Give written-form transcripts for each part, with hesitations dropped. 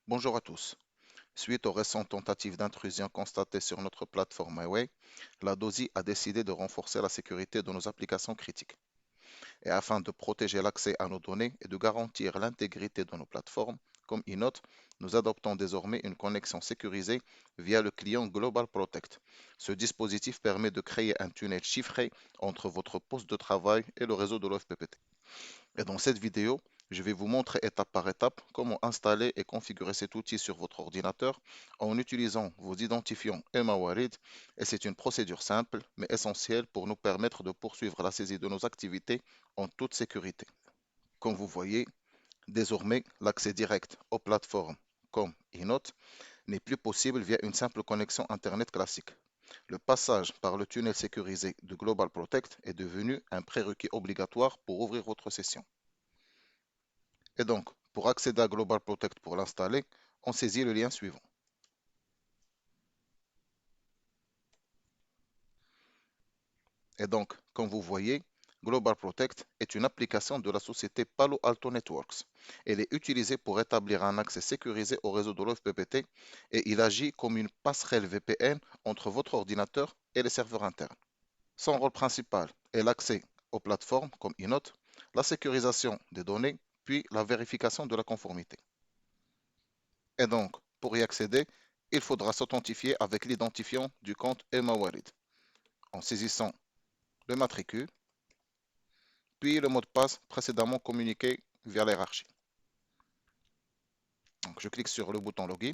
Bonjour à tous. Suite aux récentes tentatives d'intrusion constatées sur notre plateforme MyWay, la DOSI a décidé de renforcer la sécurité de nos applications critiques. Et afin de protéger l'accès à nos données et de garantir l'intégrité de nos plateformes, comme eNote, nous adoptons désormais une connexion sécurisée via le client Global Protect. Ce dispositif permet de créer un tunnel chiffré entre votre poste de travail et le réseau de l'OFPPT. Et dans cette vidéo, je vais vous montrer étape par étape comment installer et configurer cet outil sur votre ordinateur en utilisant vos identifiants Emawarid, et c'est une procédure simple mais essentielle pour nous permettre de poursuivre la saisie de nos activités en toute sécurité. Comme vous voyez, désormais l'accès direct aux plateformes comme eNote n'est plus possible via une simple connexion Internet classique. Le passage par le tunnel sécurisé de Global Protect est devenu un prérequis obligatoire pour ouvrir votre session. Et donc, pour accéder à Global Protect pour l'installer, on saisit le lien suivant. Et donc, comme vous voyez, Global Protect est une application de la société Palo Alto Networks. Elle est utilisée pour établir un accès sécurisé au réseau de l'OFPPT et il agit comme une passerelle VPN entre votre ordinateur et les serveurs internes. Son rôle principal est l'accès aux plateformes comme eNote, la sécurisation des données, puis la vérification de la conformité. Et donc, pour y accéder, il faudra s'authentifier avec l'identifiant du compte Emawarid en saisissant le matricule, puis le mot de passe précédemment communiqué via l'hierarchie. Donc, je clique sur le bouton Login.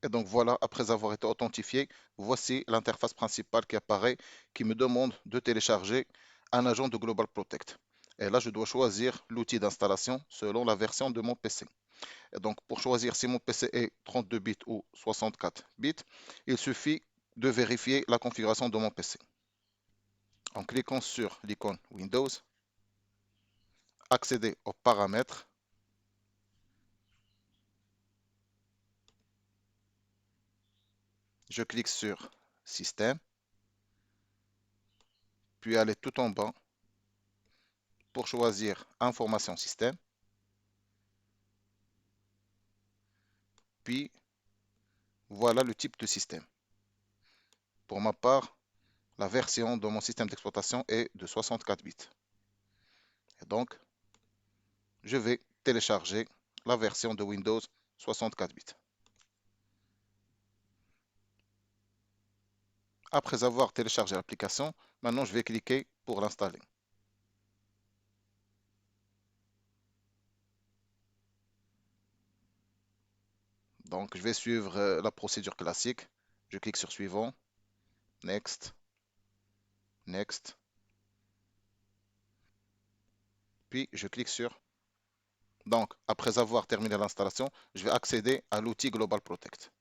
Et donc voilà, après avoir été authentifié, voici l'interface principale qui apparaît, qui me demande de télécharger un agent de Global Protect. Et là, je dois choisir l'outil d'installation selon la version de mon PC. Et donc, pour choisir si mon PC est 32 bits ou 64 bits, il suffit de vérifier la configuration de mon PC. En cliquant sur l'icône Windows, accéder aux paramètres, je clique sur Système, puis aller tout en bas pour choisir Information système, puis voilà le type de système. Pour ma part, la version de mon système d'exploitation est de 64 bits. Et donc, je vais télécharger la version de Windows 64 bits. Après avoir téléchargé l'application, maintenant je vais cliquer pour l'installer. Donc, je vais suivre la procédure classique. Je clique sur Suivant, Next, Next, puis je clique sur. Donc, après avoir terminé l'installation, je vais accéder à l'outil Global Protect.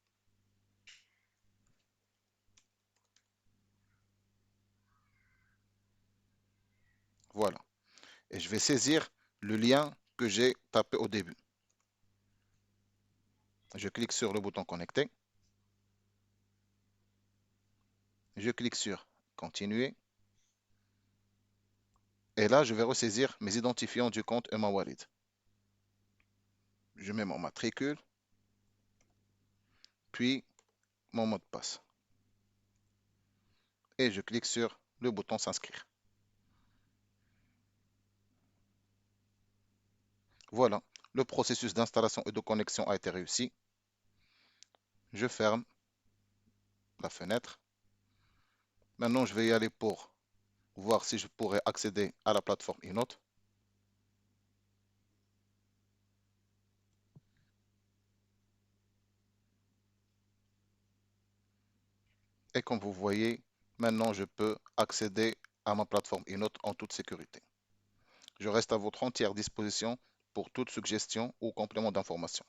Voilà. Et je vais saisir le lien que j'ai tapé au début. Je clique sur le bouton Connecter. Je clique sur Continuer. Et là, je vais ressaisir mes identifiants du compte Emawarid. Je mets mon matricule, puis mon mot de passe. Et je clique sur le bouton S'inscrire. Voilà, le processus d'installation et de connexion a été réussi. Je ferme la fenêtre. Maintenant, je vais y aller pour voir si je pourrais accéder à la plateforme eNote. Et comme vous voyez, maintenant je peux accéder à ma plateforme eNote en toute sécurité. Je reste à votre entière disposition pour toute suggestion ou complément d'information.